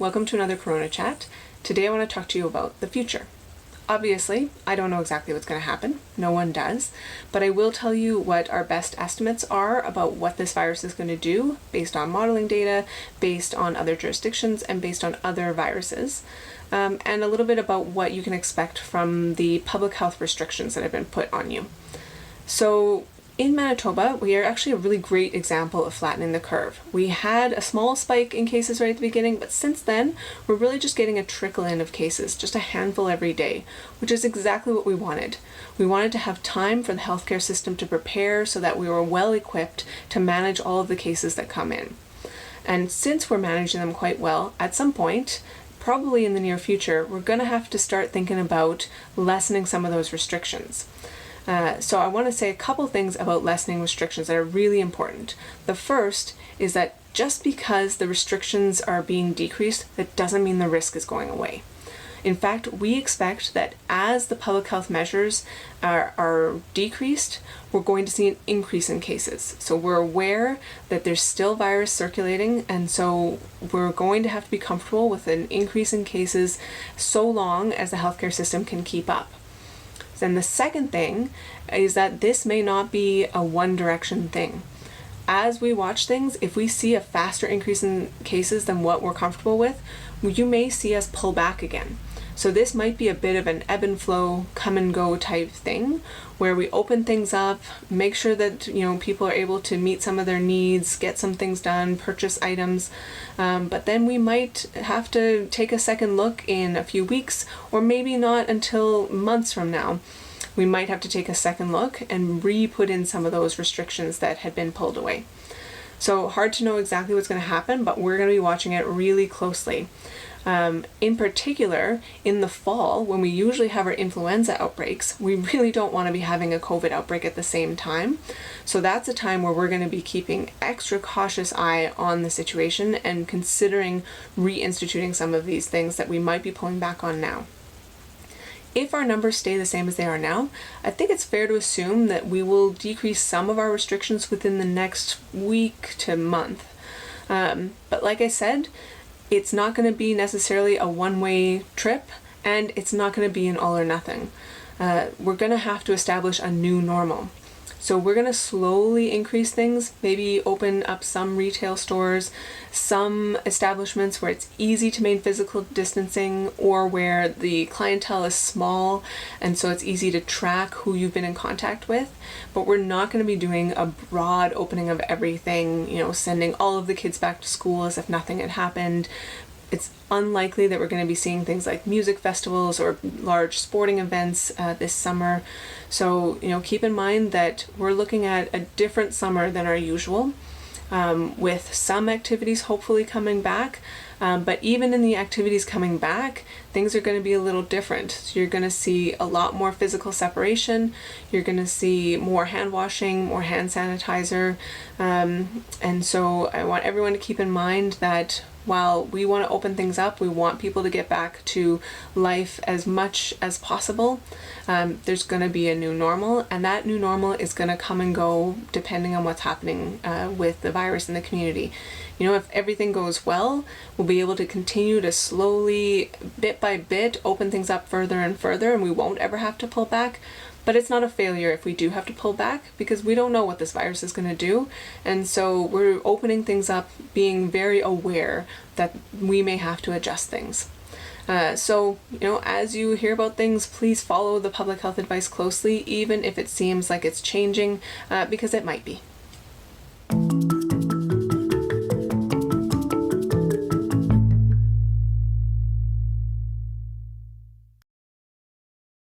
welcome to another Corona Chat. Today I want to talk to you about the future. Obviously, I don't know exactly what's going to happen. No one does. But I will tell you what our best estimates are about what this virus is going to do based on modeling data, based on other jurisdictions, and based on other viruses. And a little bit about what you can expect from the public health restrictions that have been put on you. So in Manitoba, we are actually a really great example of flattening the curve. We had a small spike in cases right at the beginning, but since then, we're really just getting a trickle in of cases, just a handful every day, which is exactly what we wanted. We wanted to have time for the healthcare system to prepare so that we were well equipped to manage all of the cases that come in. And since we're managing them quite well, at some point, probably in the near future, we're going to have to start thinking about lessening some of those restrictions. So I want to say a couple things about lessening restrictions that are really important. The first is that just because the restrictions are being decreased, that doesn't mean the risk is going away. In fact, we expect that as the public health measures are decreased, we're going to see an increase in cases. So we're aware that there's still virus circulating, and so we're going to have to be comfortable with an increase in cases so long as the healthcare system can keep up. Then the second thing is that this may not be a one direction thing. As we watch things, if we see a faster increase in cases than what we're comfortable with, you may see us pull back again. So this might be a bit of an ebb and flow, come and go type thing, where we open things up, make sure that people are able to meet some of their needs, get some things done, purchase items, but then we might have to take a second look in a few weeks, or maybe not until months from now. We might have to take a second look and re-put in some of those restrictions that had been pulled away. So hard to know exactly what's going to happen, but we're going to be watching it really closely. In particular, in the fall, when we usually have our influenza outbreaks, we really don't want to be having a COVID outbreak at the same time. So that's a time where we're going to be keeping extra cautious eye on the situation and considering reinstituting some of these things that we might be pulling back on now. If our numbers stay the same as they are now, I think it's fair to assume that we will decrease some of our restrictions within the next week to month. But like I said, it's not going to be necessarily a one-way trip, and it's not going to be an all or nothing. We're going to have to establish a new normal. So we're going to slowly increase things, maybe open up some retail stores, some establishments where it's easy to maintain physical distancing, or where the clientele is small and so it's easy to track who you've been in contact with. But we're not going to be doing a broad opening of everything, sending all of the kids back to school as if nothing had happened. It's unlikely that we're going to be seeing things like music festivals or large sporting events this summer. So, keep in mind that we're looking at a different summer than our usual, with some activities hopefully coming back. But even in the activities coming back, things are going to be a little different. So you're going to see a lot more physical separation. You're going to see more hand washing, more hand sanitizer. And so I want everyone to keep in mind that while we want to open things up, we want people to get back to life as much as possible. There's going to be a new normal, and that new normal is going to come and go depending on what's happening with the virus in the community. If everything goes well, we'll be able to continue to slowly, bit by bit, open things up further and further, and we won't ever have to pull back. But it's not a failure if we do have to pull back, because we don't know what this virus is going to do. And so we're opening things up, being very aware that we may have to adjust things. So, as you hear about things, please follow the public health advice closely, even if it seems like it's changing, because it might be.